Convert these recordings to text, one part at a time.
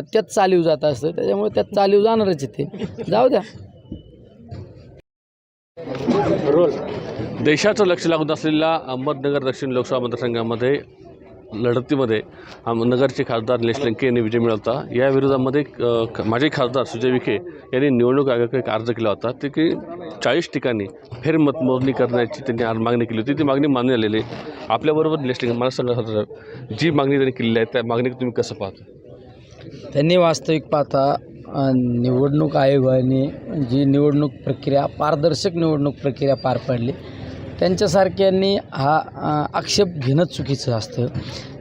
त्यात चालीव जात असतं, त्याच्यामुळे त्यात चालीव जाणारच आहे, ते जाऊ द्या. देशाचं लक्ष लागून असलेल्या अहमदनगर दक्षिण लोकसभा मतदारसंघामध्ये लढतीमध्ये नगरचे खासदार निलेश लंके यांनी विजय मिळवला. या विरोधामध्ये माजी खासदार सुजय विखे यांनी निवडणूक आयोगाकडे एक अर्ज केला होता, ते की 40 ठिकाणी फेरमतमोजणी करण्याची त्यांनी आज मागणी केली होती. ती मागणी मान्य झालेली आहे. आपल्याबरोबर निलेश लंके, मला सांगा जी मागणी त्यांनी केलेली आहे त्या मागणी तुम्ही कसं पाहता? त्यांनी वास्तविक पाहता निवडणूक आयोगाने जी निवडणूक प्रक्रिया, पारदर्शक निवडणूक प्रक्रिया पार पाडली, त्यांच्यासारख्यांनी हा आक्षेप घेणं चुकीचं असतं.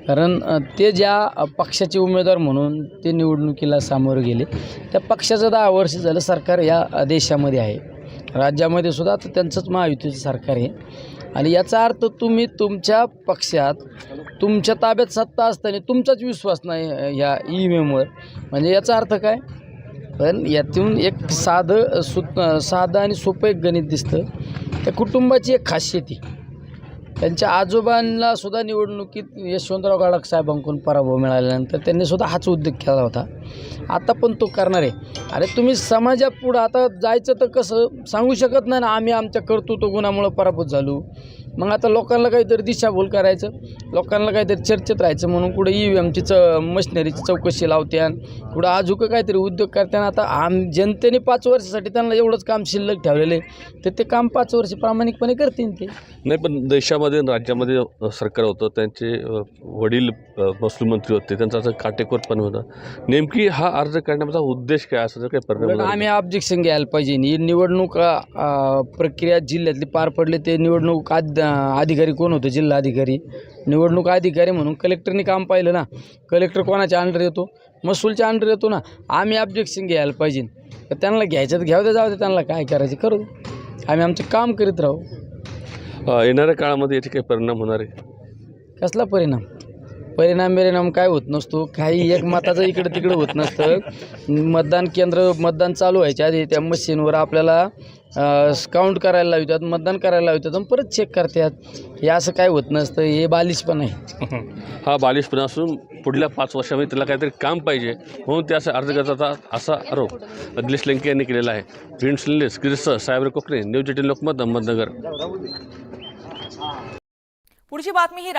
कारण ते ज्या पक्षाचे उमेदवार म्हणून ते निवडणुकीला सामोरे गेले, त्या पक्षाचं 10 वर्ष झालं सरकार या देशामध्ये आहे, राज्यामध्ये सुद्धा तर त्यांचंच महायुतीचं सरकार आहे. आणि याचा अर्थ तुम्ही तुमच्या पक्षात तुमच्या ताब्यात सत्ता असताना तुमचाच विश्वास नाही ह्या EVMवर, म्हणजे याचा अर्थ काय? पण यातून एक साधं आणि सोपं एक गणित दिसतं. त्या कुटुंबाची एक खासियत आहे, त्यांच्या आजोबांना सुद्धा निवडणुकीत यशवंतराव गडाख साहेबांकडून पराभव मिळाल्यानंतर त्यांनी सुद्धा हाच उद्योग केला होता, आता पण तो करणार आहे. अरे तुम्ही समाजापुढं आता जायचं तर कसं सांगू शकत नाही ना, आम्ही आमच्या कर्तृत्व गुणामुळं पराभूत झालो. मग आता लोकांना काहीतरी दिशाभूल करायचं, लोकांना काहीतरी चर्चेत राहायचं म्हणून कुठं EVMची मशिनरीची चौकशी लावत्यान, कुठं आजूक काहीतरी उद्योग करताना. आता जनतेने 5 वर्षासाठी त्यांना एवढंच काम शिल्लक ठेवलेलं आहे, तर ते काम 5 वर्ष प्रामाणिकपणे करतील ते. नाही, पण देशामध्ये राज्यामध्ये सरकार होतं, त्यांचे वडील महसूल मंत्री होते, त्यांचा असं काटेकोरपणे होता. नेमकी हा अर्ज करण्याचा उद्देश काय, असं काही परिणाम? आम्ही ऑब्जेक्शन घ्यायला पाहिजे. ही निवडणूक प्रक्रिया जिल्ह्यातली पार पडली, ते निवडणूक अधिकारी कोण होते? जिल्हाधिकारी. निवडणूक अधिकारी म्हणून कलेक्टरनी काम पाहिलं ना. कलेक्टर कोणाच्या अंडर येतो? महसूलच्या अंडर येतो ना. आम्ही ऑब्जेक्शन घ्यायला पाहिजे. तर त्यांना घ्यायचं तर घ्यावं दे, जाऊ दे, त्यांना काय करायचं करू दे, आम्ही आमचं काम करीत राहू. येणाऱ्या काळामध्ये याचे काही परिणाम होणार आहे? कसला परिणाम काय होत नसतो. काही एक मताचं इकडं तिकडं होत नसतं. मतदान चालू व्हायच्या आधी त्या मशीनवर आपल्याला काउंट करायला लावतात, मतदान करायला लावतात आणि परत चेक करतात. हे असं काय होत नसतं, हे बालिशपण आहे. हा बालिशपणा असून पुढल्या 5 वर्षामध्ये त्याला काहीतरी काम पाहिजे म्हणून ते असं अर्ज करतात, असा आरोप निलेश लंके यांनी केलेला आहे. निलेश गिरीसह साहेब कोकणे, न्यूज 18 लोकमत, अहमदनगर. पुढची बातमी ही